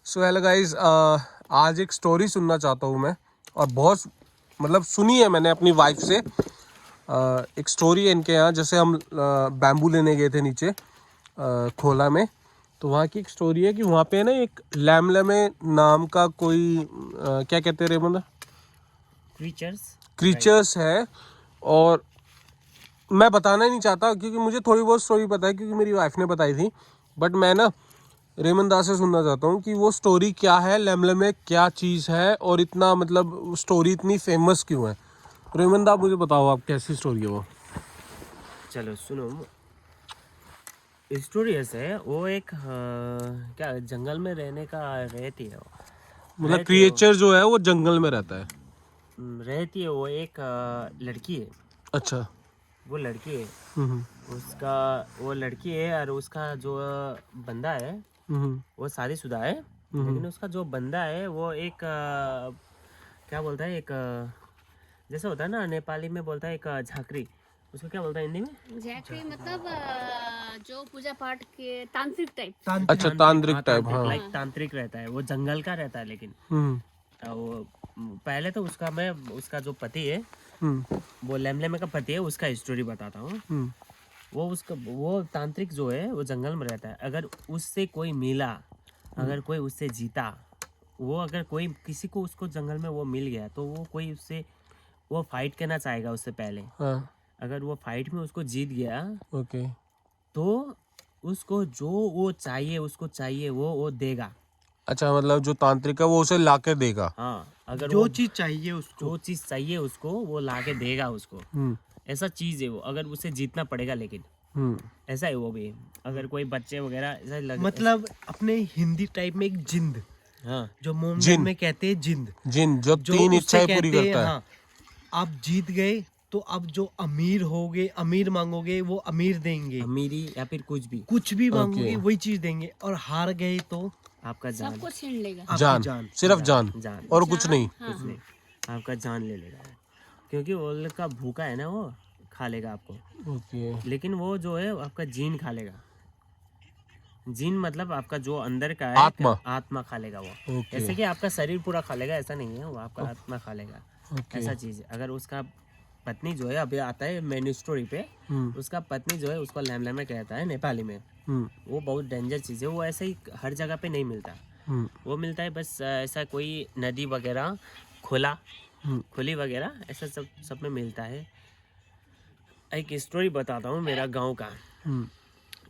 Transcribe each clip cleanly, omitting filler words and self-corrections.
So hello guys, आज एक story सुनना चाहता हूँ मैं। और बहुत मतलब सुनी है मैंने अपनी वाइफ से। एक स्टोरी है इनके यहाँ। जैसे हम बैम्बू लेने गए थे नीचे खोला में, तो वहाँ की एक स्टोरी है कि वहाँ पे ना एक लैमलमे नाम का कोई क्या कहते हैं रेमन, क्रीचर्स है। और मैं बताना ही नहीं चाहता क्योंकि मुझे थोड़ी बहुत स्टोरी पता है क्योंकि मेरी वाइफ ने बताई थी। बट मैं ना रेमन दास से सुनना चाहता हूँ कि वो स्टोरी क्या है, लैमलमे क्या चीज़ है और इतना मतलब स्टोरी इतनी फेमस क्यों है। रेमन दा, मुझे बताओ आप कैसी स्टोरी है वो। चलो सुनो, स्टोरी ऐसे है। वो एक क्या जंगल में रहती है वो। मतलब क्रिएचर जो है वो जंगल में रहता है। रहती है वो एक लड़की है। अच्छा। वो लड़की है, हम्म उसका वो लड़की है और उसका जो बंदा है हम्म वो शादीशुदा है। लेकिन उसका जो बंदा है वो एक क्या बोलता है, एक जैसे होता है ना, नेपाली में बोलता है एक झांकरी। उसको क्या बोलता है हिंदी में? झांकरी मतलब जो पूजा पाठ के तांत्रिक टाइप। अच्छा, तांत्रिक टाइप। तांत्रिक, हाँ। लाइक तांत्रिक रहता है वो, जंगल का रहता है। लेकिन वो पहले तो उसका जो पति है, हम्म वो लैमलैमे का पति है, उसका स्टोरी बताता हूँ। वो तांत्रिक जो है वो जंगल में रहता है। अगर उससे कोई मिला, अगर कोई उससे जीता, वो अगर कोई किसी को उसको जंगल में वो मिल गया तो वो कोई उससे वो फाइट करना चाहेगा उससे पहले। हाँ। अगर वो फाइट में उसको जीत गया ओके। तो उसको जो वो चाहिए, उसको चाहिए वो देगा। अच्छा, मतलब जो तांत्रिक है वो उसे लाके देगा। हाँ, अगर जो वो चीज चाहिए उसको, जो चीज चाहिए उसको वो लाके देगा उसको। ऐसा चीज है वो, अगर उसे जीतना पड़ेगा। लेकिन ऐसा है वो भी। अगर कोई बच्चे वगैरह ऐसा मतलब अपने हिंदी टाइप में एक जिंद, हाँ, जो मोमडन जिन में कहते हैं जिंद, जिन जो जो 3 उससे इच्छाएं पूरी कहते हैं। करता है। हाँ, आप जीत गए तो अब जो अमीर होगे, अमीर मांगोगे वो अमीर देंगे, अमीरी या फिर कुछ भी, कुछ भी मांगोगे ओके। वही चीज देंगे। और हार गए तो आपका जान, सबको छीन लेगा। आपकी जान, जान। सिर्फ जान जान, और कुछ नहीं। हाँ, कुछ नहीं, आपका जान ले लेगा। क्योंकि वो लोग का भूखा है ना, वो खा लेगा आपको। ओके। लेकिन वो जो है आपका जीन खा लेगा। जीन मतलब आपका जो अंदर का है, आत्मा। आत्मा खा लेगा वो। ओके। ऐसे कि आपका शरीर पूरा खा लेगा ऐसा नहीं है, वो आपका आत्मा खा लेगा। ओके। ऐसा चीज़ है। अगर उसका पत्नी जो है, अभी आता है मेन स्टोरी पे, उसका पत्नी जो है उसको लैमलैमे कहता है नेपाली में। वो बहुत डेंजर चीज़ है। वो ऐसे ही हर जगह पे नहीं मिलता। वो मिलता है बस ऐसा कोई नदी वगैरह, खुली वगैरह, ऐसा सब में मिलता है। एक स्टोरी बताता हूँ मेरा गांव का।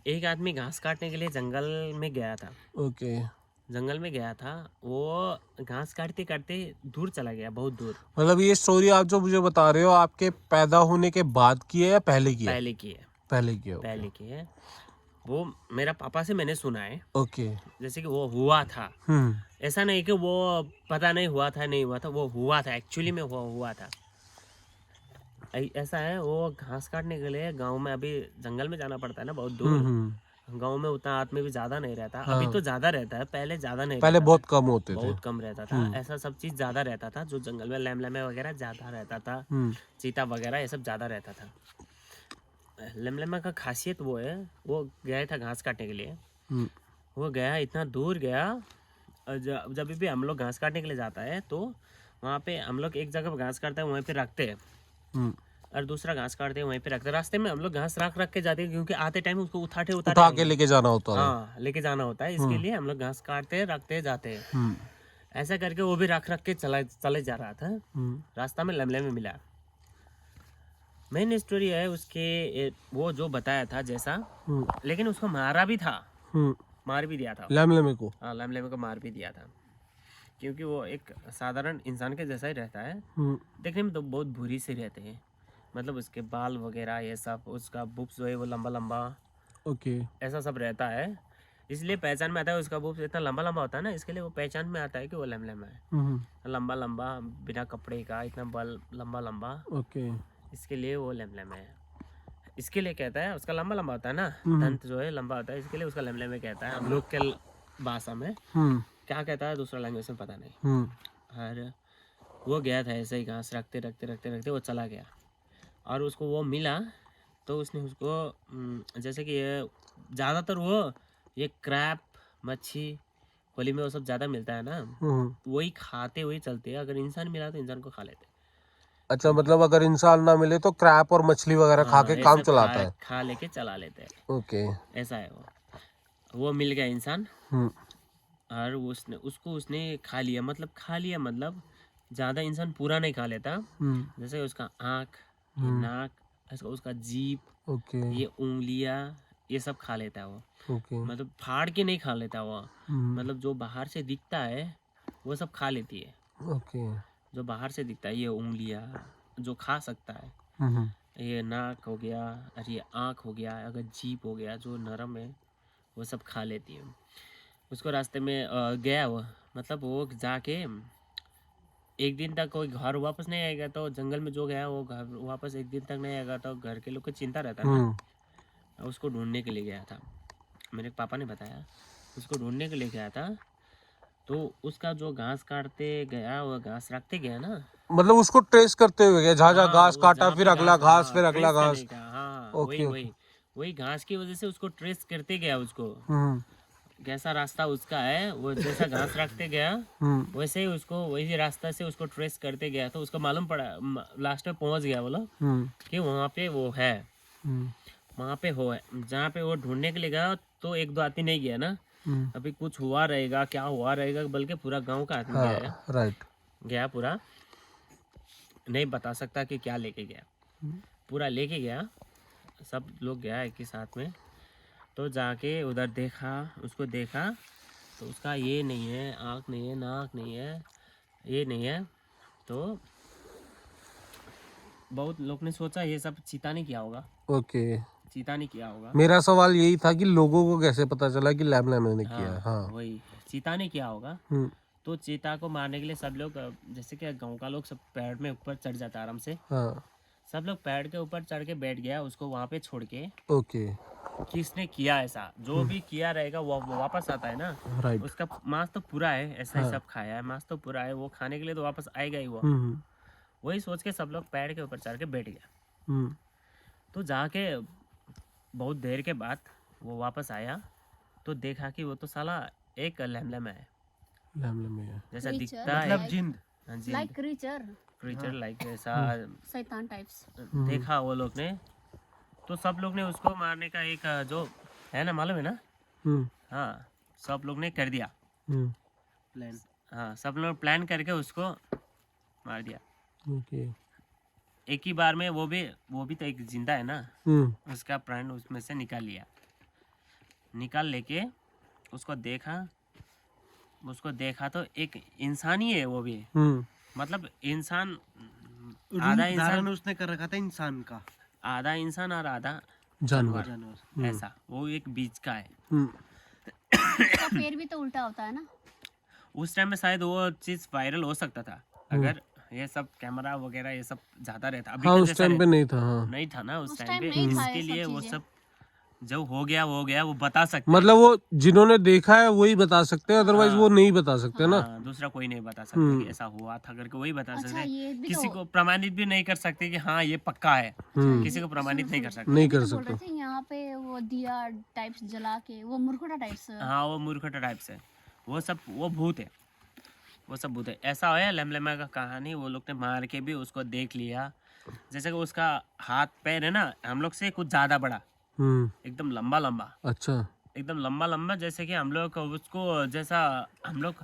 एक आदमी घास काटने के लिए जंगल में गया था। ओके। जंगल में गया था, वो घास काटते काटते दूर चला गया, बहुत दूर। मतलब ये स्टोरी आप जो मुझे बता रहे हो आपके पैदा होने के बाद की है या पहले की है? पहले की है, पहले की है। ओके। पहले की है। वो मेरा पापा से मैंने सुना है। ओके। जैसे कि वो हुआ था, ऐसा नहीं कि वो पता नहीं हुआ था, नहीं हुआ था, वो हुआ था, एक्चुअली में वो हुआ था। ऐसा है, वो घास काटने के लिए गांव में, अभी जंगल में जाना पड़ता है ना बहुत दूर। गांव में उतना आदमी भी ज्यादा नहीं रहता। अभी तो ज्यादा रहता है, पहले ज्यादा नहीं पहले रहता बहुत था। कम होते थे। बहुत कम रहता था। ऐसा सब चीज ज्यादा रहता था जो जंगल में, लैमलैमे वगैरह ज्यादा रहता था। चीता वगैरह ये सब ज्यादा रहता था। लैमलैमे का खासियत वो है, वो गया था घास काटने के लिए। वो गया, इतना दूर गया। और जब भी हम लोग घास काटने के लिए जाता है तो वहाँ पे हम लोग एक जगह घास काटते हैं, वहीं पे रखते हैं, और दूसरा घास काटते हैं वहीं पे रखते हैं। रास्ते में हम लोग घास रख के जाते हैं क्योंकि आते टाइम उसको उठा के लेके जाना होता है। हाँ, लेके जाना होता है। इसके लिए हम लोग घास काटते हैं, रखते जाते हैं। ऐसा करके वो भी रख के चले जा रहा था। रास्ता में लैमलैमे मिला। मेन स्टोरी है उसके, वो जो बताया था जैसा, लेकिन उसको मारा भी था, मार भी दिया था लैमलैमे को। हाँ, लैमलैमे को मार भी दिया था। क्योंकि वो एक साधारण इंसान के जैसा ही रहता है। देखने में तो बहुत बुरी से रहते हैं, मतलब उसके बाल वगैरह ये सब, उसका बुक्स जो है वो लंबा लंबा, ओके। ऐसा सब रहता है। इसलिए पहचान में आता है, उसका बुक्स इतना लंबा लंबा होता है ना, इसके लिए वो पहचान में आता है कि वो लैमलैमा है। लंबा लंबा, बिना कपड़े का, इतना बल लंबा लंबा, ओके। इसके लिए वो लैमलैमा है। इसके लिए कहता है, उसका लंबा लंबा होता है ना, दंत जो है लंबा होता है, इसके लिए उसका लैमलैमा कहता है हम लोग के भाषा में। क्या कहता है दूसरा लैंग्वेज में पता नहीं। और वो गया था ऐसे ही घास रखते रखते रखते रखते वो चला गया, और उसको वो मिला तो उसने उसको जैसे कि ये ज़्यादातर वो ये क्रैप मच्छी होली में वो सब ज्यादा मिलता है ना, वही खाते वही चलते हैं। अगर इंसान मिला तो इंसान को खा लेते हैं। अच्छा, मतलब अगर इंसान ना मिले तो क्रैप और मछली वगैरह खा के हाँ, काम ऐसे चलाता है। खा लेके चला लेते हैं। ओके। ऐसा है वो मिल गया इंसान, हम्म और उसने खा लिया। मतलब ज्यादा इंसान पूरा नहीं खा लेता। जैसे उसका आँख, ये नाक, उसका जीभ, ओके ये उंगलियां, ये सब खा लेता है वो। ओके मतलब फाड़ के नहीं खा लेता वो। मतलब जो बाहर से दिखता है वो सब खा लेती है। ओके। जो बाहर से दिखता है, ये उंगलियां जो खा सकता है, हम्म ये नाक हो गया और ये आँख हो गया, अगर जीभ हो गया जो नरम है, वो सब खा लेती है। उसको रास्ते में गया वो, मतलब वो जाके एक दिन तक कोई घर वापस नहीं आएगा, तो जंगल में जो गया वो घर वापस एक दिन तक नहीं आएगा, तो घर के लोग को चिंता रहता ना। उसको ढूंढने के लिए गया था, मेरे पापा ने बताया। उसको ढूंढने के लिए गया था, तो उसका जो घास काटते गया, वो घास रखते गया ना। मतलब उसको ट्रेस करते हुए गया, जहाँ जहाँ हाँ, घास वो काटा, जहाँ फिर पे अगला घास, हाँ, फिर अगला ट्रेस घास। करने का, हाँ, ओके, वही वही वही घास की वजह से उसको ट्रेस करते गया। उसको हम्म कैसा रास्ता उसका है, वो जैसा घास रखते गया हम्म वैसे ही उसको वही रास्ता से उसको ट्रेस करते गया। तो उसको मालूम पड़ा, लास्ट में पहुंच गया बोलो हम्म कि वहाँ पे वो है, हम्म वहाँ पे हो है जहाँ पे वो ढूंढने के लिए गया। तो एक दो आदमी नहीं गया ना, अभी कुछ हुआ रहेगा, क्या हुआ रहेगा, बल्कि पूरा गांव का आदमी गया है। हाँ, राइट। गया पूरा, नहीं बता सकता कि क्या लेके गया, पूरा लेके गया, सब लोग गया एक ही साथ में। तो जाके उधर देखा, उसको देखा, तो उसका ये नहीं है, आँख नहीं है, नाक नहीं है, ये नहीं है। तो बहुत लोग ने सोचा ये सब चीता ने किया होगा, ओके। चीता ने किया होगा। मेरा सवाल यही था कि लोगों को कैसे पता चला कि लैम लैम ने किया है। हाँ। वही चीता ने किया होगा। हम्म तो चीता को मारने के लिए सब लोग, जैसे कि गांव का लोग सब पेड़ में ऊपर चढ़ जाता आराम से, हाँ। सब लोग पेड़ के ऊपर चढ़ के बैठ गया, उसको वहां पे छोड़ के। ओके। किसने किया ऐसा, जो भी किया रहेगा वो वापस आता है ना। राइट। उसका मांस तो पूरा है, ऐसा ही सब खाया है, मांस तो पूरा है, वो खाने के लिए तो वापस आएगा ही वो। हम्म वही सोच के सब लोग पेड़ के ऊपर चढ़ के बैठ गया। हम्म तो जाके बहुत देर के बाद वो वापस आया, तो देखा कि वो तो साला एक लैम है, लैम लैम है। जैसा Creature, दिखता है। मतलब जिंद। हाँ जी, लाइक क्रीचर, क्रीचर लाइक ऐसा शैतान टाइप्स। देखा वो लोग ने। तो सब लोग ने उसको मारने का एक जो है ना, मालूम है ना, हम्म हाँ, सब लोग ने कर दिया हम्म प्लान। हाँ, सब लोग प्लान करके उसको मार दिया ओके। एक ही बार में। वो भी तो एक जिंदा है ना, उसका प्राण उसमें से निकाल लिया। निकाल लेके उसको देखा तो एक इंसान ही है वो भी। मतलब इंसान, आधा रूप इंसान, धारण उसने कर रखा था इंसान का, आधा इंसान और आधा जानवर। जानवर। ऐसा, वो एक बीच का है। उसका पैर भी तो उल्टा होता है ना। उस टाइम में शायद वो चीज वायरल हो सकता था अगर ये सब कैमरा वगैरह ये सब ज्यादा रहता। अभी हाँ, तो उस जैसा टाइम पे नहीं था। हाँ, नहीं था ना उस उस टाइम टाइम पे, नहीं था इसके ये सब लिए वो चीजें। सब जो हो गया वो बता सकते हैं। मतलब वो जिन्होंने देखा है वही बता सकते हैं, अदरवाइज वो नहीं बता सकते ना। हाँ, दूसरा कोई नहीं बता सकता कि ऐसा हुआ था करके, वही बता अच्छा, सकते हैं। ये भी किसी तो को प्रमाणित भी नहीं कर सकते कि हाँ ये पक्का है, किसी को प्रमाणित नहीं कर सकते। नहीं ये भी कर तो बोल सकते। रहे थे यहाँ पे वो दिया टाइप्स जला के, वो मुरकुटा टाइप्स। हाँ, वो मूर्खता टाइप से, वो सब वो भूत है, वो सब भूत है। ऐसा है लैम का कहानी। वो लोग ने मार के भी उसको देख लिया, जैसे कि उसका हाथ पैर है ना हम लोग से कुछ ज्यादा बड़ा, एकदम लंबा लंबा, अच्छा। एकदम लंबा लंबा। जैसे कि हम लोग उसको, जैसा हम लोग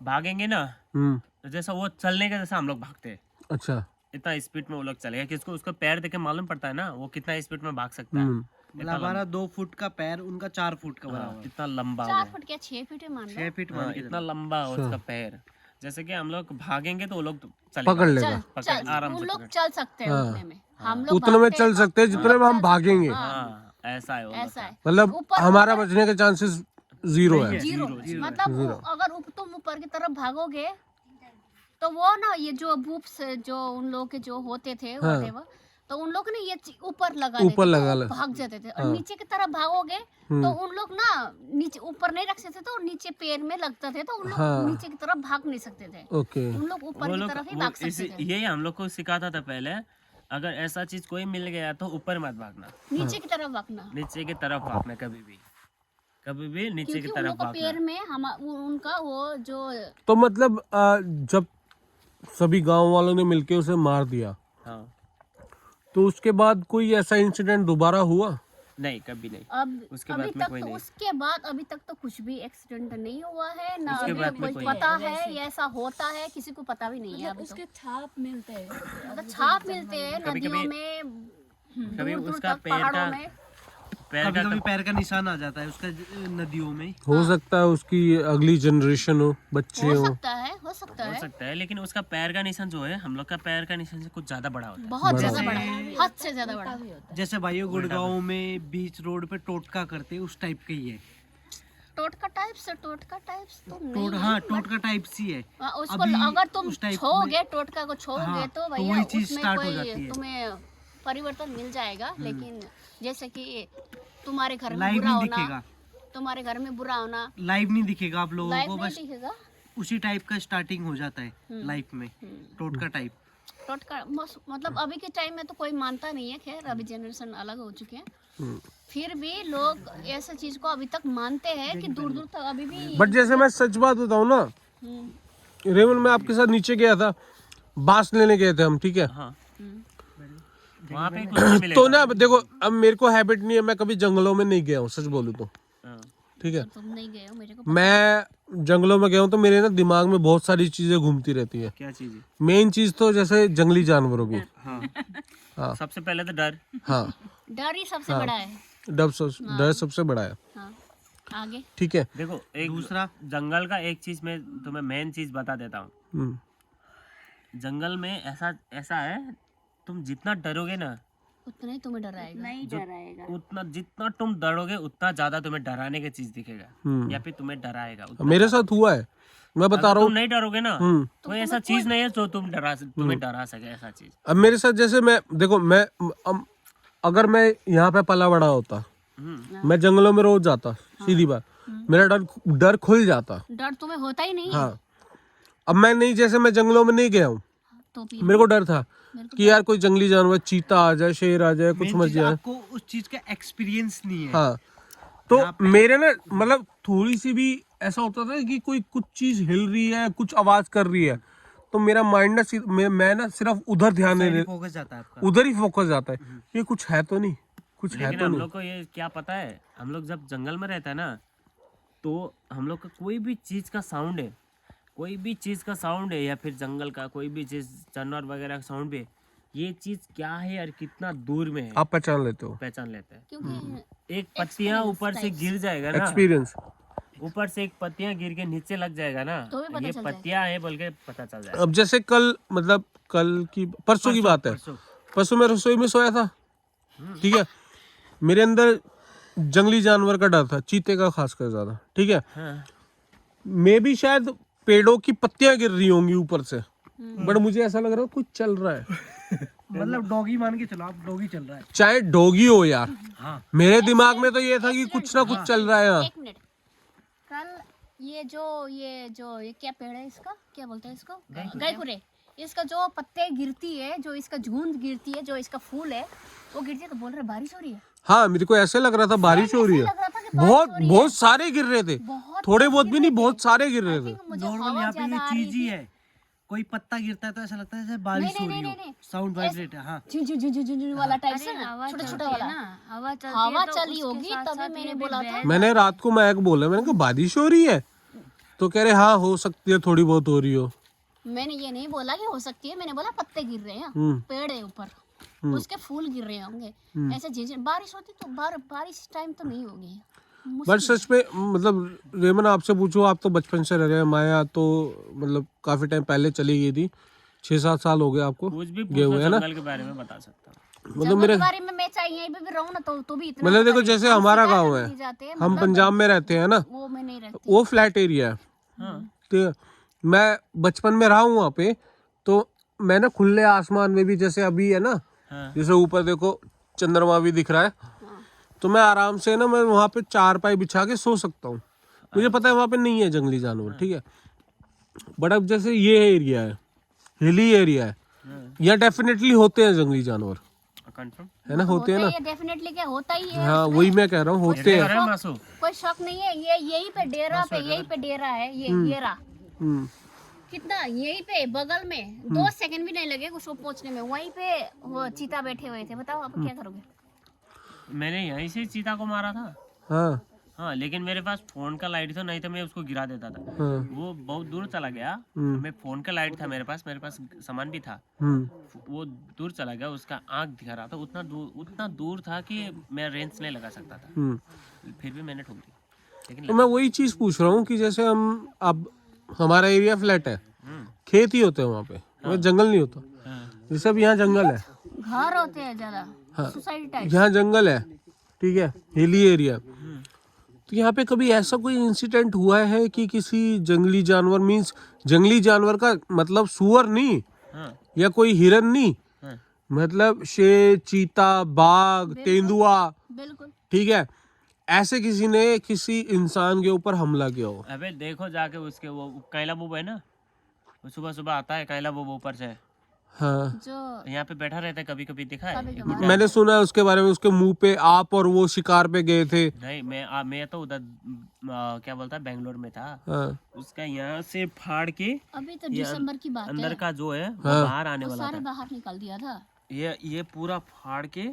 भागेंगे ना, जैसा वो चलने का जैसा हम लोग भागते हैं, अच्छा। इतना स्पीड में वो लोग चलेगा कि उसको पैर देख के मालूम पड़ता है ना वो कितना स्पीड में भाग सकता है। इतना हमारा 2 फुट का पैर, उनका 4 फुट का बराबर। इतना लंबा हो 4 गया। फुट क्या 6 फीट है मान लो। 6 फीट हाँ, मान के इतना लंबा उसका पैर। जैसे कि हम लोग भागेंगे तो वो लोग पकड़ लेगा। चल आराम उन से लोग पकड़। चल सकते हैं उतने में, हम लोग उतने में भागते चल हैं तो सकते हैं जितने में हम भागेंगे। हाँ, ऐसा है वो लोग ऐसा का। है। मतलब ऊपर हमारा बचने के चांसेस जीरो है। जीरो, मतलब अगर तुम ऊपर की तरफ भागोगे तो वो ना, ये जो भूप्स जो उन लोग के जो होते थे whatever, तो उन लोग ने ये ऊपर लगा देते, तो भाग जाते थे। और नीचे की तरफ भागोगे तो उन लोग ना नीचे ऊपर नहीं रख सकते, तो नीचे पैर में लगता थे, तो उन लोग नीचे की तरफ भाग नहीं सकते थे। ओके। उन लोग ऊपर की तरफ ही भाग सकते थे। यही हम लोग को सिखाता था पहले, अगर ऐसा चीज कोई मिल गया तो ऊपर मत भागना, नीचे की तरफ भागना। नीचे की तरफ भागना, कभी भी नीचे की क्योंकि उन तरफ लोग को भागना। पैर में उनका वो जो तो मतलब जब सभी गांव वालों ने मिलके उसे मार दिया, हाँ, तो उसके बाद कोई ऐसा इंसिडेंट दोबारा हुआ? नहीं कभी नहीं। अब उसके अभी बाद में तक कोई तो नहीं। उसके बाद अभी तक तो कुछ भी एक्सीडेंट नहीं हुआ है ना, उसके अभी बाद तक में कोई कोई पता है ये ऐसा होता है, किसी को पता भी नहीं है अभी उसके छाप मिलते हैं तो। मतलब छाप मिलते हैं कभी- नदियों कभी- में, कभी दूर दूर उसका तक पैर पहाड़ों का में। कभी कभी पैर का निशान आ जाता है उसका नदियों में। हो सकता है उसकी अगली जनरेशन हो, बच्चे हो हो। सकता है, हो सकता हो है, सकता है, लेकिन उसका पैर का निशान जो है हम लोग का पैर का निशान से कुछ ज्यादा बड़ा होता है। बहुत ज्यादा बड़ा, हद से ज्यादा बड़ा। जैसे भाइयों गुड़गांव में बीच रोड पे टोटका करते हैं, उस टाइप का ही है। टोटका टाइप्स तो नहीं है, हाँ, टोटका टाइप सी है। हाँ, उसको अभी अगर तुम उस टाइप छोगे, टोटका को छोगे हाँ, तो तो भैया वही चीज उसमें स्टार्ट हो कोई जाती है। तुम्हें परिवर्तन मिल जाएगा। लेकिन जैसे कि तुम्हारे घर में लाइव बुरा नहीं होना, दिखेगा, तुम्हारे घर में बुरा होना लाइव नहीं दिखेगा आप लोगों लाइफ को, नहीं बस दिखेगा। उसी टाइप का स्टार्टिंग हो जाता है लाइफ में, टोटका टाइप। टोटका मतलब अभी के टाइम में तो कोई मानता नहीं है, खैर अभी जनरेशन अलग हो चुके हैं, फिर भी लोग ऐसे चीज को अभी तक मानते हैं कि दूर दूर तक अभी भी। बट जैसे मैं सच बात बताऊं ना, हम्म, रेमन, मैं आपके साथ नीचे गया था, बांस लेने गए थे हम, ठीक है। हाँ, हम्म, वहाँ पे कुछ नहीं मिलेगा। तो ना देखो, अब मेरे को हैबिट नहीं है, मैं कभी जंगलों में नहीं गया हूँ, सच बोलूँ तो, हाँ, ठीक है। तुम नहीं गए हो, मेरे को मैं जंगलों में गया हूँ तो मेरे ना दिमाग में बहुत सारी चीजें घूमती रहती है। क्या चीज है? मेन चीज तो जैसे जंगली जानवरों की, हाँ, हाँ सबसे पहले तो डर। हाँ, डर ही सबसे बड़ा है। डर सबसे बड़ा है, हाँ, आगे ठीक है। देखो, एक दूसरा जंगल का एक चीज मैं तुम्हें मेन चीज बता देता हूँ। हम्म, जंगल में ऐसा है, तुम जितना डरोगे ना, उतना ही तुम्हें डर आएगा। नहीं डराएगा। उतना जितना तुम डरोगे उतना ज्यादा तुम्हें डराने की चीज दिखेगा, हम्म। या फिर तुम्हें डराएगा उतना। मेरे साथ हुआ है, मैं बता अगर रहा तुम हूँ। नहीं डरोगे ना, हम्म। कोई ऐसा चीज नहीं है जो तुम्हें डरा सके, ऐसा चीज। अब मेरे साथ जैसे मैं देखो, अगर मैं यहाँ पे पला बड़ा होता, मैं जंगलों में रोज जाता, सीधी बात, मेरा डर खुल जाता। डर तुम्हें होता ही नहीं है, हाँ, अब मैं नहीं, जैसे मैं जंगलों में नहीं गया हूँ, तो भी मेरे को डर था कि यार कोई जंगली जानवर, चीता आ जाए, शेर आ जाए, कुछ main मच चीज, जाए। आपको उस चीज का एक्सपीरियंस नहीं है। हाँ, तो मेरे ना मतलब थोड़ी सी भी ऐसा होता था कि कोई कुछ चीज हिल रही है, कुछ आवाज कर रही है, तो मेरा माइंड ना मैं ना सिर्फ उधर ध्यान देने, फोकस जाता है आपका। उधर ही फोकस जाता है, ये कुछ है तो नहीं, कुछ है लेकिन तो हम नहीं। लोग को ये क्या पता है, हम लोग जब जंगल में रहता है ना, तो हम लोग का कोई भी चीज का साउंड है, कोई भी चीज का साउंड है, या फिर जंगल का कोई भी चीज, जानवर वगैरह का साउंड भी, ये चीज क्या है और कितना दूर में है, आप पहचान लेते हो, पहचान लेते हैं। क्योंकि एक पत्तियां ऊपर से गिर जाएगा ना, एक्सपीरियंस। ऊपर से एक पत्तियां गिर के नीचे लग जाएगा ना, तो भी पता ये चल जाएगा। पत्तियां है बोल के पता चल जाएगा। अब जैसे कल, मतलब कल की परसों की बात है, परसों। परसों मैं रसोई में सोया था, ठीक है। मेरे अंदर जंगली जानवर का डर था, चीते का खासकर ज्यादा, ठीक है। हाँ, मे भी शायद पेड़ों की पत्तियां गिर रही होंगी ऊपर से, बट मुझे ऐसा लग रहा है कुछ चल रहा है, मतलब डॉगी मान के चलो आप, डॉगी चल रहा है। चाहे डॉगी हो यार। हाँ, मेरे दिमाग में तो ये था कि कुछ ना कुछ चल रहा है यहाँ। एक मिनट, कल ये क्या पेड़ है, इसका क्या बोलते हैं इसको, गायकुरे, इसका जो पत्ते गिरती है, जो इसका झुंड गिरती है, जो इसका फूल है वो गिरती है, तो बोल रहे बारिश हो रही है। हाँ, मेरे को ऐसे लग रहा था बारिश हो रही है, लग रहा था कि बारिश बहुत हो रही है। बहुत सारे गिर रहे थे, बहुत थोड़े बहुत भी नहीं, बहुत सारे गिर रहे थे। मुझे नॉर्मल हवा यहाँ पे ज्यादा ये आ रही चीज ही थी। है, कोई पत्ता गिरता है तो ऐसा लगता है जैसे बारिश नहीं, हो रही नहीं, हो, नहीं, साउंड वाइब्रेट है। हाँ, झुं झुं झुं झुं झुं वाला टाइप से ना, हवा छोटा चलती छोटा है वाला ना, हवा चलती हवा है तो चली उसके होगी, साथ तभी साथ मैंने ये बोला भी था। मैंने रात को महक बोला, मैंने कहा बारिश हो रही है, तो कह रहे हाँ हो सकती है, थोड़ी बहुत हो रही हो। मैंने ये नहीं बोला कि हो सकती है, मैंने बोला पत्ते गिर रहे हैं, पेड़ है ऊपर, उसके फूल गिर रहे होंगे, ऐसे झिझिर बारिश होती तो बारिश टाइम तो नहीं होगी। बट सच में, मतलब रेमन आपसे पूछो, आप तो बचपन से रह रहे हैं, माया तो मतलब काफी टाइम पहले चली गई थी, 6-7 साल हो गए आपको कुछ भी गए हुए, पूछो है ना। जंगल के बारे में बता सकता हूँ। मतलब जंगल मेरे, के बारे में मैं चाहे यहीं पे भी रहूं ना, तो भी इतना मतलब पता देखो नहीं। जैसे हम हमारा शिकार गाँव करने है, नहीं जाते हैं, हम मतलब पंजाब में रहते हैं ना, वो मैं नहीं रहती। वो फ्लैट एरिया है, हाँ, तो मैं बचपन में रहा हूँ वहाँ पे, तो मैं ना खुले आसमान में भी, जैसे अभी है ना, हाँ, जैसे ऊपर देखो चंद्रमा भी दिख रहा है, तो मैं आराम से ना, मैं वहाँ पे चारपाई बिछा के सो सकता हूँ, मुझे पता है वहाँ पे नहीं है जंगली जानवर, ठीक है। बट अब जैसे ये एरिया है, हिली एरिया है, यहाँ डेफिनेटली होते हैं जंगली जानवर, कंफर्म है ना, होते हैं ना। ये डेफिनेटली क्या होता ही है। हाँ वही मैं कह रहा हूँ, होते हैं। है मासू कोई शक नहीं है, ये यहीं पे डेरा पे, यहीं पे डेरा है ये रहा। हम्म, कितना यहीं पे बगल में 2 सेकंड भी नहीं लगे उसको पहुंचने में, वहीं पे वो चीता बैठे हुए थे। बताओ आप क्या करोगे? मैंने यहीं से चीता को मारा था। हाँ हाँ, लेकिन मेरे पास फोन का लाइट था, नहीं तो मैं उसको गिरा देता था। हाँ वो बहुत दूर चला गया। मैं फोन का लाइट था मेरे पास सामान भी था। वो दूर चला गया, उसका आंख दिखा रहा था, उतना दूर था कि मैं रेंज नहीं लगा सकता था। फिर भी मैंने ठोक दी, लेकिन तो मैं वही चीज पूछ रहा हूँ कि जैसे हम अब हमारा एरिया फ्लैट है, खेत ही होते हैं वहाँ पे, वहाँ जंगल नहीं होता। जैसे अब यहाँ जंगल है, घर होते हैं ज्यादा, सोसाइटी टाइप। यहाँ जंगल है, ठीक है, हिली एरिया। तो यहाँ पे कभी ऐसा कोई इंसिडेंट हुआ है कि किसी जंगली जानवर, मीन्स जंगली जानवर का मतलब सुअर नहीं या कोई हिरन नहीं, मतलब शेर, चीता, बाघ, तेंदुआ, बिल्कुल। ठीक है, ऐसे किसी ने किसी इंसान के ऊपर हमला किया हो? अबे देखो जाके उसके वो कैला बुब है ना, वो सुबह सुबह आता है कैला बुब ऊपर से, हाँ जो यहाँ पे बैठा रहता है, कभी कभी दिखा है? कभी-कभार। मैंने सुना है उसके बारे में, उसके मुंह पे आप और वो शिकार पे गए थे। नहीं, मैं तो उधर क्या बोलता है, बेंगलोर में था। हाँ उसका यहाँ से फाड़ के अभी तो दिसंबर की बात अंदर है, का जो है वो बाहर आने वो वाला सारे था। बाहर निकाल दिया था। ये पूरा फाड़ के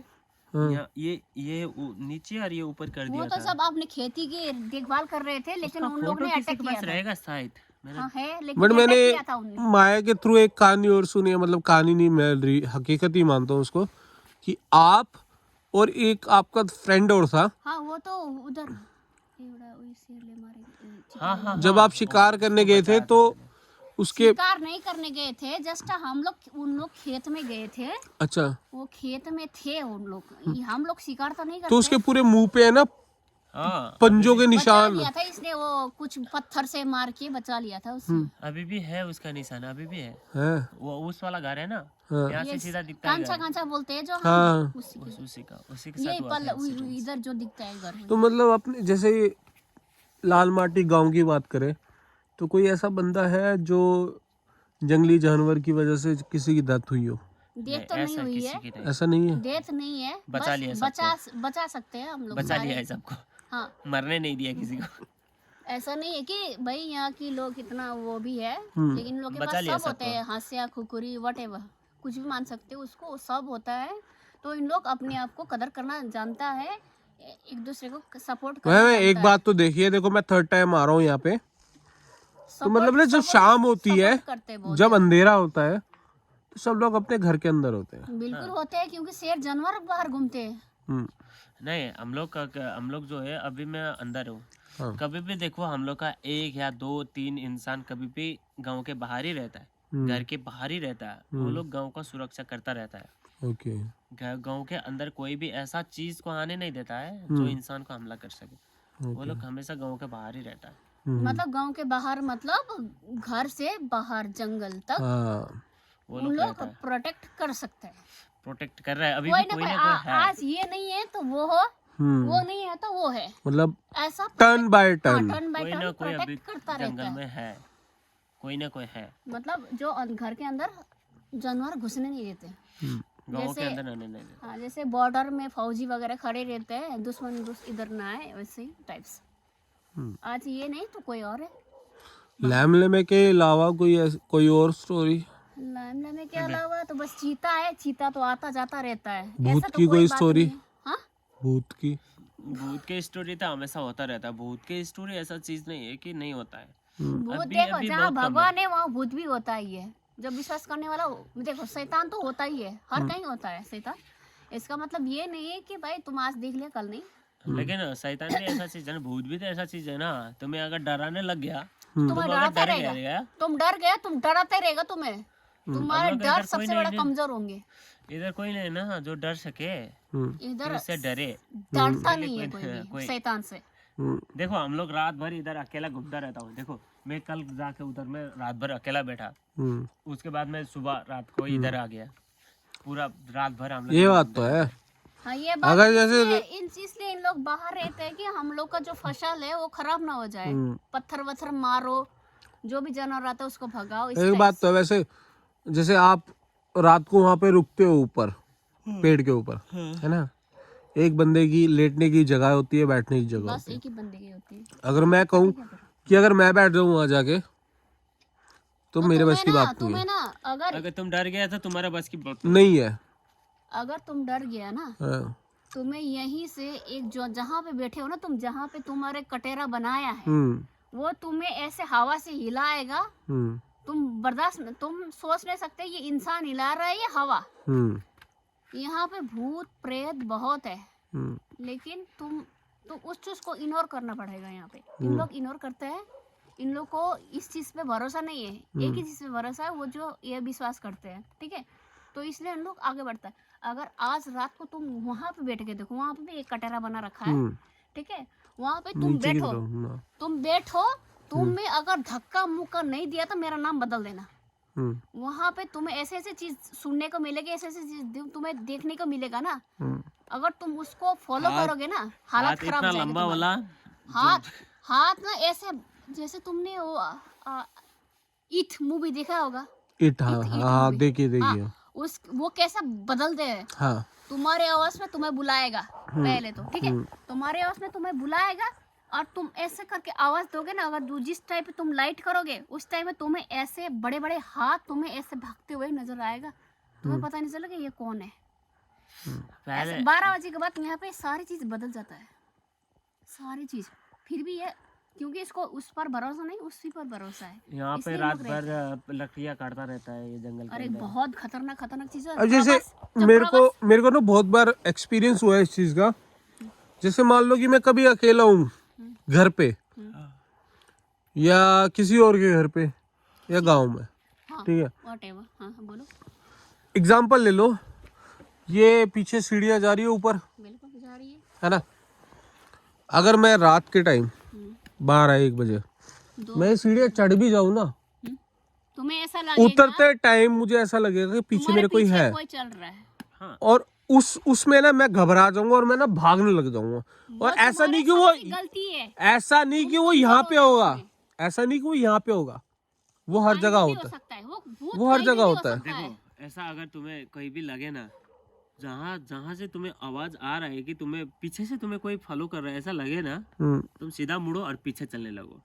ये नीचे और ये ऊपर कर वो दिया तो था। सब अपने खेती की देखभाल कर रहे थे, लेकिन उन लोग फोटो ने किसी अटैक के किया पास था। रहेगा शायद। हाँ है, लेकिन बट attack मैंने किया था उनने। माया के थ्रू एक कहानी और सुनी है, मतलब कहानी नहीं, मैं हकीकत ही मानता हूँ उसको, कि आप और एक आपका फ्रेंड और था, हाँ वो तो उधर एवड़ा वही शेर ले मारे। हाँ जब आप शिकार करने गए थे तो उसके, शिकार नहीं करने गए थे, जस्ट हम लोग उन लोग खेत में गए थे। अच्छा, वो खेत में थे उन लोग, हम लोग शिकार तो नहीं तो करते। उसके पूरे मुंह पे है ना हाँ, पंजों के बचा निशान। लिया था इसने, वो कुछ पत्थर से मार के बचा लिया था उसने। अभी भी है उसका निशान, अभी भी है। है वो उस वाला घर है ना, हाँ। यहाँ से सीधा दिखता है कांचा घर। कांचा बोलते हैं जो हाँ। हम उसी उसी के ये साथ हुआ था पल accident। इधर जो दिखता है घर में। तो मतलब अपने जैसे लाल माटी गांव की बात करें तो कोई ऐसा बंदा है जो जंगली जानवर की वजह से किसी की डेथ हुई हो? डेथ तो नहीं ऐसा हुई किसी है, की नहीं। ऐसा नहीं है। डेथ नहीं है, बचा बस लिया सबको। बचा सकते हैं हम लोग बचा सारे। लिया है सबको, हाँ, मरने नहीं दिया किसी को। ऐसा नहीं है कि भाई यहाँ की लोग इतना वो भी है, लेकिन इन लोग के बचा पास लिया सब होते हैं, हास्या खुकुरी वटेवर, कुछ भी मान सकते हो उसको, सब होता है। तो इन लोग अपने आप को कदर करना जानता है, एक दूसरे को सपोर्ट करना मैं एक जानता बात तो देखिए, देखो मैं थर्ड टाइम आ रहा हूँ यहाँ पे, है। तो मतलब ना जब शाम होती है, support करते हैं बहुत जब अंधेरा होता है, तो सब लोग अपने घर के अंदर होते हैं। बिल्कुल होते हैं, क्योंकि शेर जानवर बाहर घूमते हैं। हम्म, नहीं, हम लोग जो है, अभी मैं अंदर हूँ। हाँ। कभी भी देखो हम लोग का 1 या 2 3 इंसान कभी भी गांव के बाहर ही रहता है, घर के बाहर ही रहता है। वो लोग गांव का सुरक्षा करता रहता है। ओके। गांव के अंदर कोई भी ऐसा चीज को आने नहीं देता है जो इंसान को हमला कर सके। वो लोग हमेशा गांव के बाहर ही रहता है। मतलब गांव के बाहर, मतलब घर से बाहर जंगल तक हाँ वो उन लोग लोग रहता है, प्रोटेक्ट कर सकते हैं। प्रोटेक्ट कर रहा है। अभी कोई भी ना कोई कोई ना कोई है। आज ये नहीं है तो वो हो, वो नहीं है तो वो है, मतलब ऐसा turn by turn. Turn by कोई ना टर्न कोई अभी प्रोटेक्ट करता रहता जंगल है। में है, कोई ना कोई है। मतलब जो घर के अंदर जानवर घुसने नहीं देते। गांव के जैसे- अंदर आने नहीं देता। हाँ, जैसे बॉर्डर में फौजी वगैरह खड़े रहते हैं, दुश्मन इधर ना आए, वैसे ही टाइप्स। आज ये नहीं तो कोई और है। लैमलेमे के अलावा कोई और स्टोरी? लैमलैमे के अलावा तो बस चीता है, चीता तो आता जाता रहता है। भूत ऐसा तो की कोई बात स्टोरी? नहीं है। हाँ, भूत की? भूत के स्टोरी तो हमेशा होता रहता है। भूत के स्टोरी ऐसा चीज नहीं है कि नहीं होता है। भूत अभी- देखो, अभी जहाँ बहुत कम है। भगवान है वहाँ भूत भी होता ही है। जब विश्वास करने वाला देखो, शैतान तो होता ही है, हर कहीं होता है शैतान। इसका मतलब ये नहीं है कि भाई तुम आज देख लिया कल नहीं। लेकिन शैतान भी ऐसा चीज है ना, भूत भी तो ऐसा चीज है ना। तुम्हें अगर डराने लग गया, तुम्हें तुम अगर डराता डर रहेगा, गया, तुम डर गया, तुम डराते रहेगा तुम्हें। तुम्हारे हम लोग डर इधर सबसे कोई बड़ा नहीं- कमजोर होंगे। इधर कोई नहीं ना जो डर सके, इधर जो इससे डरे। डरता नहीं है कोई- कोई भी कोई- शैतान से। देखो हम लोग रात भर इधर अकेला घूमता रहता हूँ। देखो मैं कल जाके उधर में रात भर अकेला बैठा, उसके बाद मैं सुबह रात को इधर आ गया। पूरा रात भर हम लोग ये बात तो है। हाँ, ये बात अगर जैसे इसलिए इन लोग बाहर रहते हैं कि हम लोग का जो फसल है वो खराब ना हो जाए। पत्थर वत्थर मारो, जो भी जानवर आता है उसको भगाओ। इस एक टाइप बात तो है, वैसे जैसे आप रात को वहाँ पे रुकते हो ऊपर, पेड़ के ऊपर, है ना। एक बंदे की लेटने की जगह होती है, बैठने की जगह बस होती है। एक ही बंदे की होती है। अगर मैं कहूँ कि अगर मैं बैठ जाऊँ वहां जाके तो मेरे बस की बात नहीं तुम्हें है। ना अगर तुम डर गया तो तुम्हारा बस की बात नहीं है। अगर तुम डर गया ना, हाँ, तुम्हें यहीं से एक जो जहाँ पे बैठे हो ना तुम, जहाँ पे तुम्हारे कटेरा बनाया है, वो तुम्हें ऐसे हवा से हिलाएगा। तुम बर्दाश्त, तुम सोच नहीं सकते ये इंसान हिला रहा है ये हवा। यहाँ पे भूत प्रेत बहुत है, लेकिन तुम उस चीज को इग्नोर करना पड़ेगा। यहाँ पे इन लोग इग्नोर करते हैं, इन लोग को इस चीज पे भरोसा नहीं है। एक ही चीज पे भरोसा है, वो जो ये विश्वास करते हैं, ठीक है। तो इसलिए इन लोग आगे बढ़ता है। अगर आज रात को तुम वहां पे बैठ के देखो, वहां पे भी एक कटोरा बना रखा है, ठीक है। वहां पे तुम बैठो, तुम में अगर धक्का मुक्का नहीं दिया तो मेरा नाम बदल देना। वहां पे तुम्हें ऐसे ऐसे चीज सुनने को मिलेगी, ऐसे ऐसे चीज तुम्हें देखने को मिलेगा ना। अगर तुम उसको फॉलो करोगे ना, हालत खराब हो जाएगी लंबा वाला हाथ ना ऐसे, जैसे तुमने वो इट मूवी देखा होगा। इट, हाँ देखिए वो कैसा बदलते हैं। हाँ, तुम्हारे आवाज में तुम्हें बुलाएगा पहले तो, ठीक है। तुम्हारे आवाज में तुम्हें बुलाएगा और तुम ऐसे करके आवाज दोगे ना। अगर जिस टाइम पे तुम लाइट करोगे उस टाइम में तुम्हें ऐसे बड़े बड़े हाथ तुम्हें ऐसे भागते हुए नजर आएगा। तुम्हें पता नहीं चलेगा ये कौन है। पहले 12 बजे के बाद यहाँ पे सारी चीज बदल जाता है, सारी चीज। फिर भी ये, क्योंकि इसको उस पर भरोसा नहीं, उसी पर भरोसा है। यहाँ पे इसलिए रात लोग रहते हैं। भर लकड़ियाँ काटता रहता है ये जंगल के अरे अंदर। बहुत खतरनाक खतरनाक चीज है। अब जैसे मेरे को ना बहुत बार एक्सपीरियंस हुआ है इस चीज का। जैसे मान लो कि मैं कभी अकेला हूँ घर पे या किसी और के घर पे या गांव में, ठीक है। व्हाटएवर, हाँ बोलो। एग्जाम्पल ले लो, ये पीछे सीढ़ियाँ जा रही है ऊपर, बिल्कुल जा रही है ना। अगर मैं रात के टाइम 12-1 बजे मैं सीढ़ियाँ चढ़ भी जाऊँ ना, तुम्हें ऐसा लगेगा उतरते टाइम मुझे ऐसा लगेगा कि पीछे मेरे कोई है, कोई चल रहा है। और उसमें ना मैं घबरा जाऊंगा और मैं ना भागने लग जाऊंगा। और ऐसा नहीं कि वो गलती है, ऐसा नहीं कि वो यहाँ पे होगा, ऐसा नहीं कि वो यहाँ पे होगा, वो हर जगह होता है, वो हर जगह होता है। देखो ऐसा अगर तुम्हें कहीं भी लगे ना, जहाँ से तुम्हें आवाज आ रहा है कि तुम्हें पीछे से तुम्हें कोई फॉलो कर रहा है, ऐसा लगे ना, तुम सीधा मुड़ो और पीछे चलने लगो।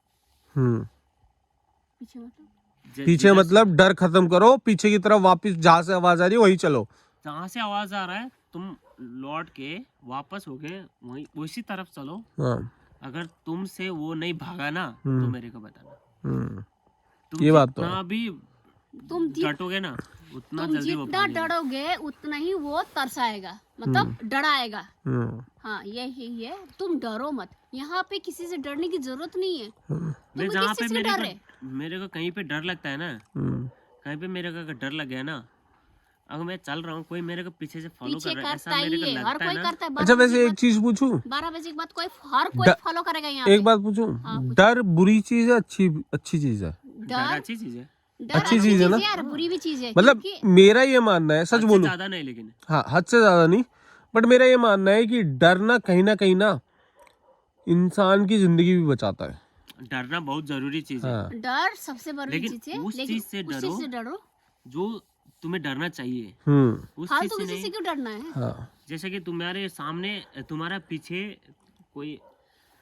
पीछे मतलब डर खत्म करो, पीछे की तरफ वापस जहाँ से आवाज आ रही है वही चलो। जहाँ से आवाज आ रहा है तुम लौट के वापस हो गए वही उसी तरफ चलो। अगर तुमसे वो नहीं भागा ना तो मेरे को बताना। तुम ये बात तो जितना भी तुम डटोगे ना उतना जल्दी वो जितना डरोगे उतना ही वो तरसाएगा, मतलब डराएगा। हाँ यही है, तुम डरो मत। यहाँ पे किसी से डरने की जरूरत नहीं है। मैं जहाँ पे मेरे को कहीं पे डर लगता है ना, कहीं पे मेरे को डर लग गया ना, अगर मैं चल रहा हूँ कोई मेरे को पीछे से फॉलो कर रहा है, ऐसा मेरे को लगता है ना। अच्छा वैसे एक चीज पूछूं, 12 बजे के बाद हर कोई फॉलो करेगा यहाँ पे। एक बात पूछूं, डर बुरी चीज है अच्छी चीज है? डर अच्छी चीज है, अच्छी चीज है ना यार, बुरी भी चीज है। मतलब मेरा ये मानना है, सच बोलूं, ज्यादा नहीं लेकिन हाँ हद से ज्यादा नहीं, बट मेरा ये मानना है कि डर ना कहीं ना इंसान की जिंदगी भी बचाता है। डरना बहुत जरूरी चीज है। डर सबसे बड़ी लेकिन चीज है, उस लेकिन चीज से डरो जो तुम्हें डरना चाहिए। उस चीज से नहीं, क्यों डरना है? हाँ। जैसे कि तुम्हारे सामने तुम्हारा पीछे कोई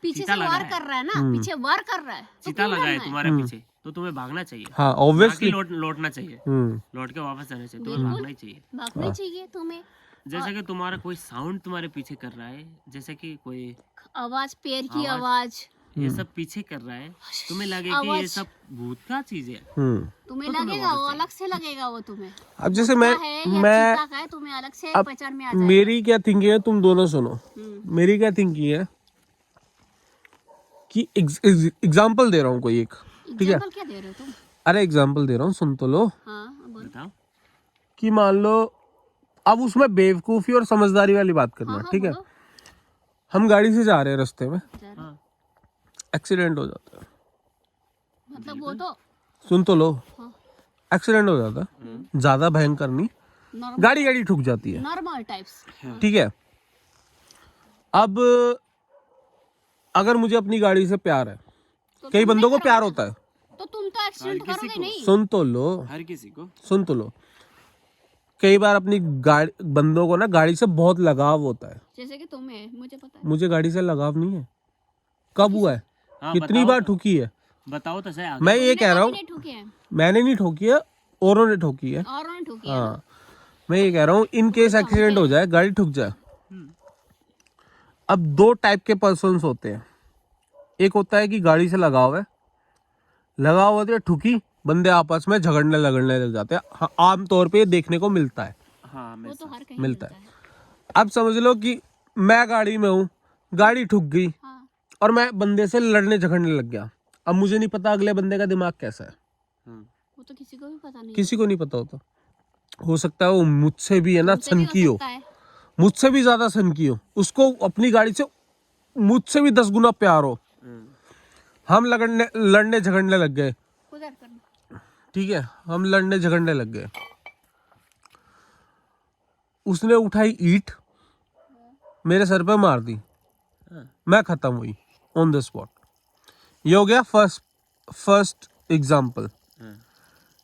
पीछे से वार कर रहा है ना, पीछे वार कर रहा है, चीता लगा है तुम्हारे पीछे, तो तुम्हें भागना चाहिए। हाँ ऑब्वियसली लौटना चाहिए, लौट के वापस जाना चाहिए, तुम्हें भागना ही चाहिए। भागना चाहिए तुम्हें। जैसे कि तुम्हारा कोई साउंड तुम्हारे पीछे कर रहा है, जैसे कि कोई आवाज, पैर की आवाज, ये सब पीछे कर रहा है, तुम्हें लगेगा कि ये सब भूत का चीज है। तुम्हें लगेगा वो अलग से लगेगा वो तुम्हें। अब जैसे मैं तुम्हें अलग से पहचान में आ जाएगा। मेरी क्या थिंकिंग है, तुम दोनों सुनो। मेरी क्या थिंकिंग है कि एग्जाम्पल दे रहा हूँ कोई एक, ठीक है? क्या दे रहे हो तुम? अरे एग्जाम्पल दे रहा हूँ, सुन तो लो। बताओ कि मान लो अब उसमें बेवकूफी और समझदारी वाली बात करना, ठीक है? हम गाड़ी से जा रहे हैं, रास्ते में एक्सीडेंट हो जाता है, मतलब वो तो सुन तो लो, एक्सीडेंट हो जाता है, ज्यादा भयंकर नहीं, गाड़ी ठुक जाती है, नॉर्मल टाइप्स, ठीक है? अब अगर मुझे अपनी गाड़ी से प्यार है, कई बंदों को प्यार होता है, तो तुम तो एक्सीडेंट करोगे नहीं। सुन तो लो, हर किसी को सुन तो लो। कई बार अपनी गाड़ी, बंदों को ना गाड़ी से बहुत लगाव होता है। जैसे कि तुम्हें, मुझे पता है। मुझे गाड़ी से लगाव नहीं है। कब हुआ है? हाँ, कितनी बार ठुकी है? बताओ तो सही आगे। मैं ये कह रहा हूँ, नहीं ठुकी है, मैंने नहीं ठोकी है, औरों ने ठोकी है। औरों ने ठुकी है। हाँ, मैं ये कह रहा हूँ, इन केस एक्सीडेंट हो जाए, गाड़ी ठुक जाए। अब दो टाइप के पर्सन्स होते हैं। एक होता है कि गाड़ी से लगाव है, लगाव होती है, ठुकी, बंदे आपस में झगड़ने लग जाते हैं। हाँ, आमतौर पे ये देखने को मिलता है। हाँ, वो तो हर कहीं मिलता मिलता है। अब समझ लो कि मैं गाड़ी में हूँ, गाड़ी ठुक गई हाँ, और मैं बंदे से लड़ने झगड़ने लग गया। अब मुझे नहीं पता अगले बंदे का दिमाग कैसा है, वो तो किसी को भी पता नहीं। किसी को नहीं पता होता। हो सकता है वो मुझसे भी है ना तुमसे भी सनकी हो, सकता है। मुझसे भी ज्यादा सनकी हो, उसको अपनी गाड़ी से मुझसे भी 10 गुना प्यार हो। हम लड़ने झगड़ने लग गए, उधर करना। ठीक है, हम लड़ने झगड़ने लग गए। उसने उठाई ईंट, मेरे सर पे मार दी, मैं खत्म हुई ऑन द स्पॉट। ये हो गया फर्स्ट एग्जाम्पल।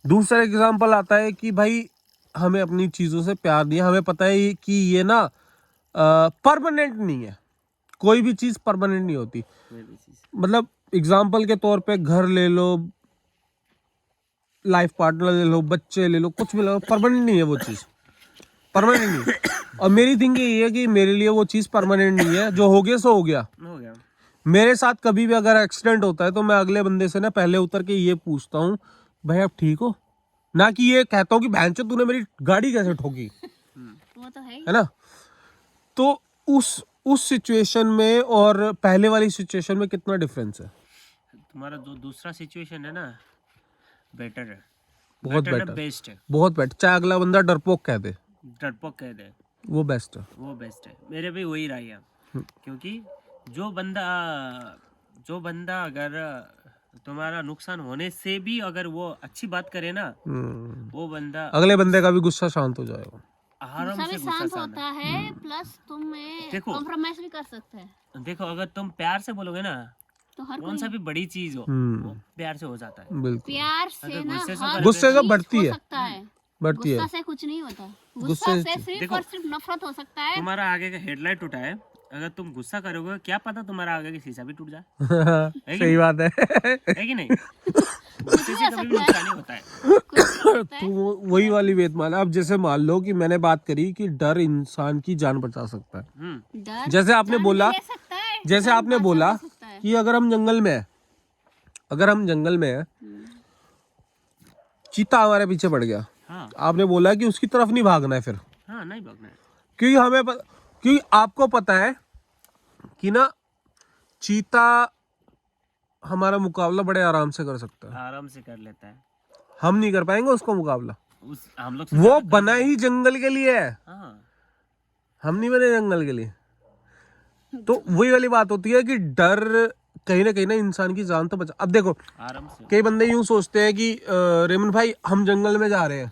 दूसरा एग्जाम्पल आता है कि भाई हमें अपनी चीजों से प्यार नहीं है, हमें पता है कि ये ना परमानेंट नहीं है, कोई भी चीज परमानेंट नहीं होती। मतलब एग्जाम्पल के तौर पे घर ले लो, लाइफ पार्टनर ले लो, बच्चे ले लो, कुछ भी ले लो, परमानेंट नहीं है वो चीज, परमानेंट नहीं है। और मेरी थिंकिंग ये है कि मेरे लिए वो चीज परमानेंट नहीं है, जो हो गया सो हो गया। मेरे साथ कभी भी अगर एक्सीडेंट होता है तो मैं अगले बंदे से ना पहले उतर के ये पूछता हूँ, भाई आप ठीक हो, ना कि ये कहता हूँ कि बहनचोद तूने मेरी गाड़ी कैसे ठोकी, वो तो है ही। है ना। तो उस सिचुएशन में और पहले वाली सिचुएशन में कितना डिफरेंस है? तुम्हारा जो दूसरा सिचुएशन है ना, बेटर है, बहुत बेटर बेटर, बेस्ट है। बहुत बेटर। चाहे अगला बंदा डरपोक कह दे, डरपोक कह दे, वो बेस्ट है। वो बेस्ट है। मेरे भी वही राय है, क्योंकि जो बंदा अगर तुम्हारा नुकसान होने से भी अगर वो अच्छी बात करे ना, वो बंदा अगले बंदे का भी गुस्सा शांत हो जाएगा। आराम गुस्सा से भी गुस्सा शांत शांत होता है, प्लस तुम में देखो। कॉम्प्रोमाइज भी कर सकते हैं। देखो, अगर तुम प्यार से बोलोगे ना, तो हर कौन सा भी बड़ी चीज हो वो प्यार से हो जाता है। बिल्कुल, प्यार से अगर ना गुस्से से हर गुस्से से चीज बढ़ती हो है, सकता है। बढ़ती है। गुस्सा से कुछ नहीं होता, गुस्सा से सिर्फ और सिर्फ नफरत हो सकता है। तुम्हारा आगे का हेडलाइट टूटा है, अगर तुम गुस्सा करोगे क्या पता तुम्हारा आगे का शीशा भी टूट जाए। सही बात है। है कि नहीं? गुस्से से कभी भी नुकसान नहीं होता है। तो वही वाली बात माना। अब जैसे मान लो कि मैंने बात करी कि डर इंसान की जान बचा सकता है, डर जैसे आपने जान बोला, भी ले सकता है, जैसे जान आपने बचा बोला भी सकता है। कि अगर हम जंगल में हैं, अगर हम जंगल में हैं, चीता हमारे पीछे पड़ गया, हाँ, आपने बोला कि उसकी तरफ नहीं भागना है फिर, हाँ, नहीं भागना है। क्योंकि आपको पता है कि ना चीता हमारा मुकाबला बड़े आराम से कर सकता है, आराम से कर लेता है। हम नहीं कर पाएंगे उसको मुकाबला। हम लोग से वो ज्यादा बना ही जंगल के लिए है, हाँ, हम नहीं बने जंगल के लिए। तो वही वाली बात होती है कि डर कहीं ना इंसान की जान तो बचा। अब देखो, आराम से। कई बंदे यूं सोचते हैं कि रेमन भाई हम जंगल में जा रहे हैं,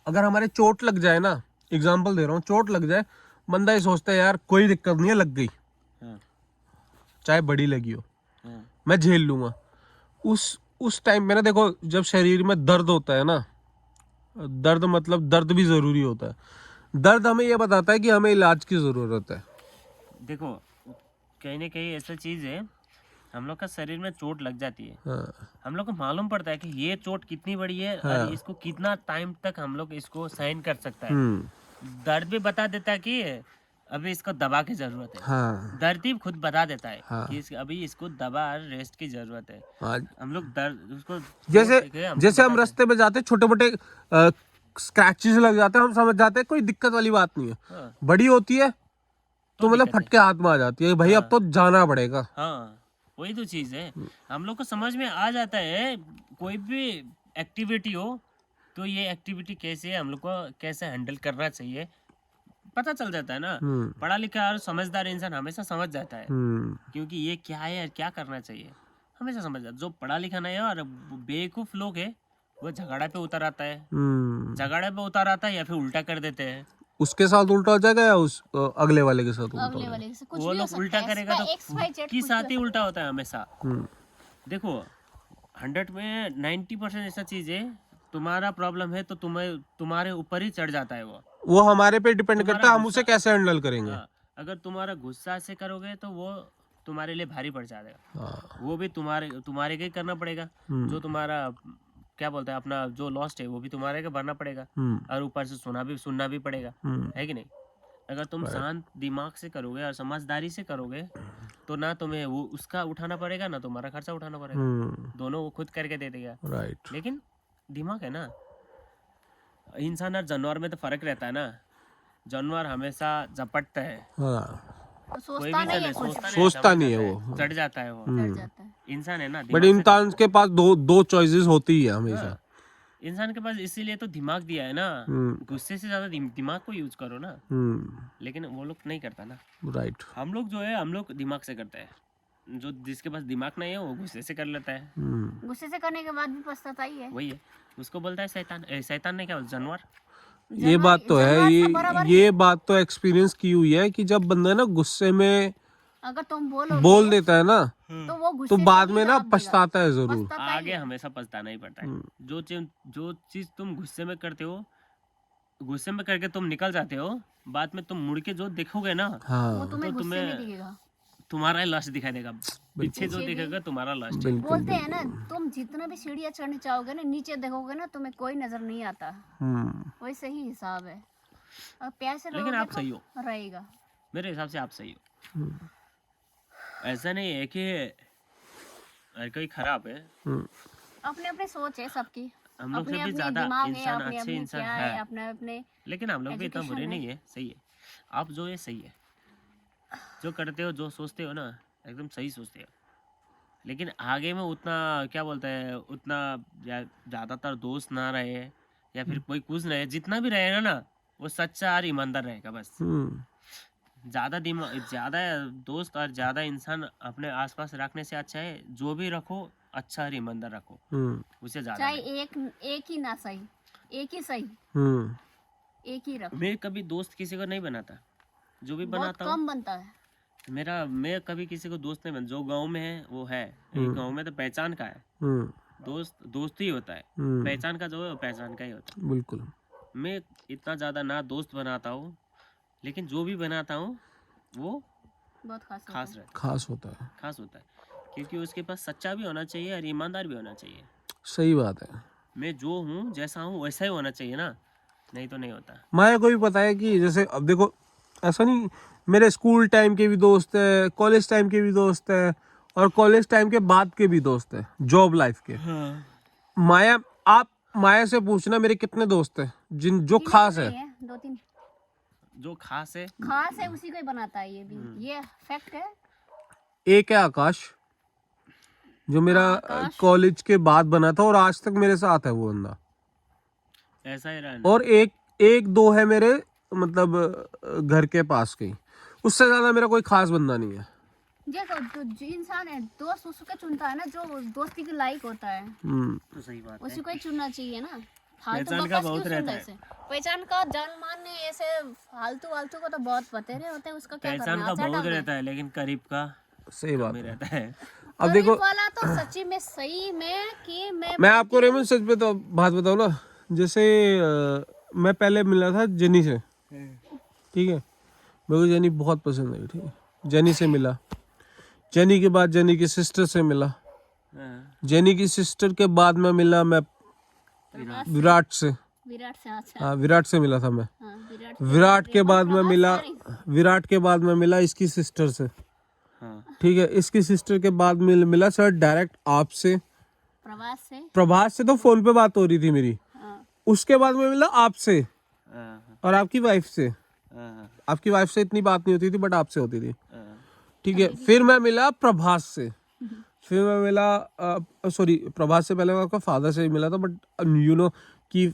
अगर हमारे चोट लग जाए ना, एग्जाम्पल दे रहा हूँ, चोट लग जाए, बंदा ये सोचता है यार कोई दिक्कत नहीं है, लग गई, हाँ, चाहे बड़ी लगी हो, हाँ, मैं झेल लूंगा। उस टाइम में ना देखो, जब शरीर में दर्द होता है ना, दर्द मतलब दर्द भी जरूरी होता है। दर्द हमें ये बताता है कि हमें इलाज की जरूरत है। देखो, कहीं ना कहीं ऐसा चीज है, हम लोग का शरीर में चोट लग जाती है, हाँ, हम लोग को मालूम पड़ता है कि ये चोट कितनी बड़ी है और इसको कितना टाइम तक हम लोग इसको सहन कर सकता है। दर्द भी बता देता है कि अभी इसको दवा की जरूरत है। हाँ, दर्द ही खुद बता देता है हाँ। कि अभी इसको दवा रेस्ट की जरूरत है। हाँ। हम लोग दर्द उसको जैसे हम रास्ते पे जाते, छोटे मोटे स्क्रैचेस लग जाते हैं, हम समझ जाते हैं कोई दिक्कत वाली बात नहीं है। हाँ, बड़ी होती है तो मतलब दिक्कत है। फटके हाथ में आ जाती है, भाई अब तो जाना पड़ेगा। हाँ, वही तो चीज है, हम लोग को समझ में आ जाता है। कोई भी एक्टिविटी हो तो ये एक्टिविटी कैसे है, हम लोग को कैसे हैंडल करना चाहिए, पता चल जाता है ना। पढ़ा लिखा और समझदार इंसान हमेशा समझ जाता है क्योंकि ये क्या है और क्या करना चाहिए, हमेशा समझ जाता है। जो पढ़ा लिखा नहीं है और बेवकूफ लोग है, वो झगड़ा पे उतर आता है, झगड़े पे उतर आता है या फिर उल्टा कर देते हैं। उसके साथ उल्टा हो जाएगा या उस अगले वाले के साथ उल्टा हो अगले जाएगा? वाले से कुछ वो भी हो लोग उल्टा सकता है, करेगा तो इसका XYZ खुद की कुछ साथ भी ही हो उल्टा होता है हमेशा। हम्म, देखो 100 में 90% ऐसा चीज है तुम्हारा प्रॉब्लम है तो तुम्हारे ऊपर ही चढ़ जाता है वो हमारे पे डिपेंड करता है, हम गुस्सा। उसे कैसे हैंडल करेंगे। हाँ, अगर तुम्हारा गुस्सा से करोगे तो वो तुम्हारे लिए भारी पड़ जाएगा। हाँ। वो भी तुम्हारे के करना पड़ेगा। जो तुम्हारा क्या बोलते हैं अपना जो लॉस्ट है वो भी तुम्हारे के भरना पड़ेगा, और ऊपर से सुनना भी पड़ेगा, है कि नहीं। अगर तुम शांत दिमाग से करोगे और समझदारी से करोगे तो ना तुम्हें वो उसका उठाना पड़ेगा ना तुम्हारा खर्चा उठाना पड़ेगा, दोनों वो खुद करके दे देगा। राइट। लेकिन दिमाग है ना, इंसान और जानवर में तो फर्क रहता है ना। जानवर हमेशा झपटता है, हाँ, तो कोई सोचता भी नहीं चले है कुछ, सोचता नहीं है झपट वो। चढ़ जाता है वो। चढ़ जाता है। इंसान है ना, बट दिमाग से इंसान के पास दो चॉइसेस होती ही है हमेशा। हाँ, इंसान के पास इसीलिए तो दिमाग दिया है ना। गुस्से से ज्यादा दिमाग को यूज करो ना। लेकिन वो लोग नहीं करता ना। राइट। हम लोग जो है हम लोग दिमाग से करते हैं, जो जिसके पास दिमाग नहीं है वो गुस्से से कर लेता है। गुस्से से करने के बाद भी पछताता ही है। वही है, उसको बोलता है शैतान। शैतान नहीं, क्या बोलता, जानवर। ये बात तो है, जानवर से बराबर ये बात तो एक्सपीरियंस की हुई है कि जब बंदा ना गुस्से में अगर तुम बोल देता है ना तो वो गुस्से तो से बाद ही में ना जवाब देगा। पछताता है जरूर। पछताता ही आगे है। हमेशा पछताना ही पड़ता है। जो चीज तुम गुस्से में करते हो, गुस्से में करके तुम निकल जाते हो, बाद में तुम मुड़ के जो देखोगे ना वो हाँ, तुम्हें तो गुस्से में तुम्हें दिखेगा। तुम्हारा ही लाश दिखाई देगा। पीछे जो दिखेगा तुम्हारा लाश। बिल्कुल। बोलते हैं ना, तुम जितना भी सीढ़ियाँ चढ़ने चाहोगे ना, नीचे देखोगे ना तुम्हें कोई नजर नहीं आता। वैसे ही हिसाब है। और प्यार से लेकिन रहोगे आप तो सही हो, रहेगा। मेरे हिसाब से आप सही हो। ऐसा नहीं है कि हर कोई खराब है। अपने अपने सोच है सबकी, हम लोग से अपने भी अपने ज्यादा दिमाग है, इंसान अपने अच्छे अपने इंसान क्या है, है, अपने अपने लेकिन हम लोग भी इतना education बुरे है। नहीं है। सही है, आप जो है सही है। जो करते हो, जो सोचते हो ना, एकदम सही सोचते हो। लेकिन आगे में उतना क्या बोलते हैं, उतना ज्यादातर दोस्त ना रहे या फिर कोई कुछ रहे, जितना भी रहेगा ना वो सच्चा और ईमानदार रहेगा बस। ज्यादा दोस्त और ज्यादा इंसान अपने आसपास रखने से अच्छा है जो भी रखो अच्छा और ईमानदार रखो, उससे ज्यादा चाहे नहीं। एक ही ना सही, एक ही सही, एक ही रखो। मैं कभी दोस्त किसी को नहीं बनाता, जो भी बहुत बनाता हूँ कम बनता है। मैं कभी किसी को दोस्त नहीं बना। जो गांव में है वो है, गांव में तो पहचान का है। दोस्त ही होता है, पहचान का जो है वो पहचान का ही होता है। बिल्कुल। मैं इतना ज्यादा ना दोस्त बनाता हूँ, लेकिन जो भी बनाता हूँ वो बहुत खास रहता खास होता है। है, खास होता है, क्योंकि उसके पास सच्चा भी होना चाहिए और ईमानदार भी होना चाहिए। सही बात है। मैं जो हूँ जैसा हूँ वैसा ही होना चाहिए ना, नहीं तो नहीं होता। माया को भी पता है कि जैसे अब देखो, ऐसा नहीं, मेरे स्कूल टाइम के भी दोस्त है, कॉलेज टाइम के भी दोस्त है, और कॉलेज टाइम के बाद के भी दोस्त है, जॉब लाइफ के। माया, आप माया से पूछना मेरे कितने दोस्त हैं जो खास है। दो तीन जो खास है उसी को ही बनाता है, ये भी ये फैक्ट है। एक है आकाश, जो मेरा कॉलेज के बाद बना था और आज तक मेरे साथ है वो बंदा। ऐसा ही रहना। और एक दो है मेरे मतलब घर के पास के, उससे ज्यादा मेरा कोई खास बंदा नहीं है। जो इंसान है दोस्त उसको चुनता है ना, जो दोस्ती के लायक होता है तो सही बात उसी है। को ही चुनना चाहिए ना। पहचान का बहुत रहता है। पहचान का जान मान ऐसे फालतू को तो बहुत बतेरे होते हैं, उसका क्या पहचान करना। का अच्छा बहुत डाल रहता है, लेकिन करीब का सही बात में है। रहता है। अब देखो, वाला तो सच्ची में सही में कि मैं आपको रेमन सच बात बताऊं ना, जैसे मैं पहले मिला था जेनी से, ठीक है, मेरे को जेनी बहुत पसंद आई, ठीक है, जेनी से मिला, जेनी के बाद जेनी की सिस्टर से मिला, जेनी की सिस्टर के बाद मैं मिला मैं विराट से। अच्छा। हाँ, विराट से मिला था मैं। हाँ, विराट के बाद मैं मिला इसकी सिस्टर से, ठीक है, इसकी सिस्टर के बाद मिला सर डायरेक्ट आपसे, प्रभास से तो फोन पे बात हो रही थी मेरी, उसके बाद मैं मिला आपसे और आपकी वाइफ से। आपकी वाइफ से इतनी बात नहीं होती थी, बट आपसे होती थी, ठीक है। फिर मैं मिला प्रभास से, फिर मैं मिला सॉरी, प्रभास से पहले मैं आपका फादर से ही मिला था, बट यू नो कि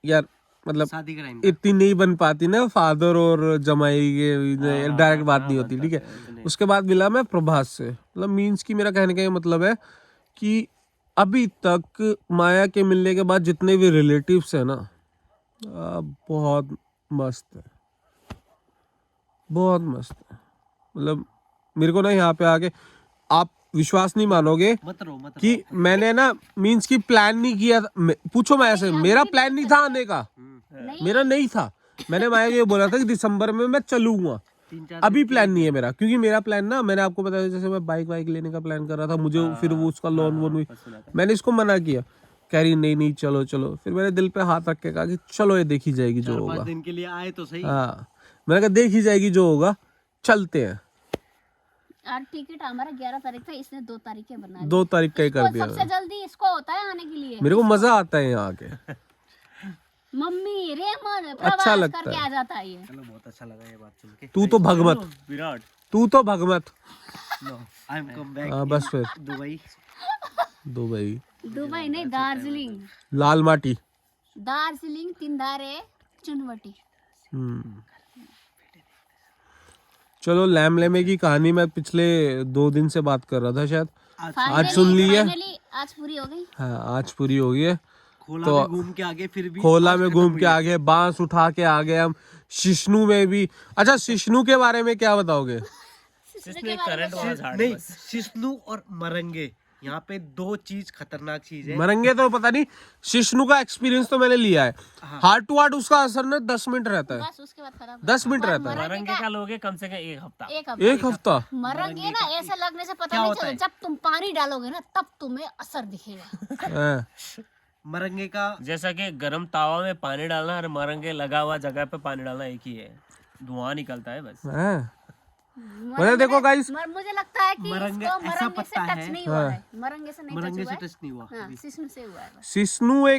यार मतलब शादी कराएंगे इतनी नहीं बन पाती ना फादर और जमाई के डायरेक्ट बात नहीं होती, ठीक है। उसके बाद मिला मैं प्रभास से, मतलब मीन्स कि मेरा कहने का ये मतलब है कि अभी तक माया के मिलने के बाद जितने भी रिलेटिव्स हैं ना, बहुत मस्त है, बहुत मस्त है। मतलब मेरे को ना यहाँ पे आके आप विश्वास नहीं मानोगे मत रो मत रो। कि मैंने ना मीन्स की प्लान नहीं किया था। पूछो मैं ऐसे, मेरा प्लान नहीं था आने का, मेरा नहीं था। मैंने माया को ये बोला था कि दिसंबर में मैं चलूंगा, 3-4 अभी प्लान नहीं है मेरा। क्योंकि मेरा प्लान ना, मैंने आपको बताया जैसे मैं बाइक लेने का प्लान कर रहा था, मुझे फिर वो उसका लोन वोन हुई, मैंने इसको मना किया, कह रही नहीं नहीं चलो चलो। फिर मैंने दिल पे हाथ रख के कहा कि चलो ये देखी जाएगी जो 4-5 होगा। दिन के लिए आए तो सही। हाँ मैंने कहा देखी जाएगी जो होगा, चलते हैं। और टिकट हमारा 11 तारीख था, इसने 2 तारीख के बना 2 तारीख का ही कर दिया। दिया। सबसे जल्दी इसको होता है आने के लिए। मेरे को मजा आता है यहाँ आके, मम्मी रेमन अच्छा प्रवास लगता करके है। आ जाता है ये। चलो बहुत अच्छा लगा ये बात सुन के। तू तो भगमत, विराट तू तो भगमत। No I am come back. हाँ बस फिर दुबई। दुबई, दुबई नहीं, दार्जिलिंग। लाल माटी। दार्जिलिंग, तिंदारे, चुनवटी। चलो लैम लेमे की कहानी मैं पिछले 2 दिन से बात कर रहा था शायद, आज सुन ली है। फाइनली आज पूरी हो गई। हाँ आज पूरी हो गई है। खोला तो में घूम के आगे, फिर भी खोला आज में खत्म घूम हुई। के आगे, बांस उठा के आ गए हम। शिश्नु में भी, अच्छा शिश्नु के बारे में क्या बताओगे? जिसने करंट वहां झाड़ नहीं, बस। शिश्नु और मरंगे, यहाँ पे 2 चीज खतरनाक चीज है। मरंगे तो पता नहीं, शिश्नु का एक्सपीरियंस तो मैंने लिया है। हार्ट टू हार्ट उसका असर ना 10 मिनट रहता है, बस उसके बाद खत्म। 10 मिनट रहता है, मरंगे का लोगे कम से कम 1 हफ्ता। एक हफ्ता। 1 हफ्ता। मरंगे ना ऐसा लगने से पता नहीं चलता, जब तुम पानी डालोगे ना तब तुम्हें असर दिखेगा। हाँ। मरंगे का जैसा कि गर्म तावा में पानी डालना और मरंगे लगा हुआ जगह पे पानी डालना एक ही है, धुआं निकलता है बस। हाँ। मतलब देखो गाइस, मुझे लगता है कि मरंगे इसको ऐसा मरंगे से पत्ता टच है। नहीं हुआ है। मरंगे से नहीं मरंगे टच से हुआ है। टच नहीं हुआ। हाँ, शिश्नु से हुआ है बस। शिश्नु एक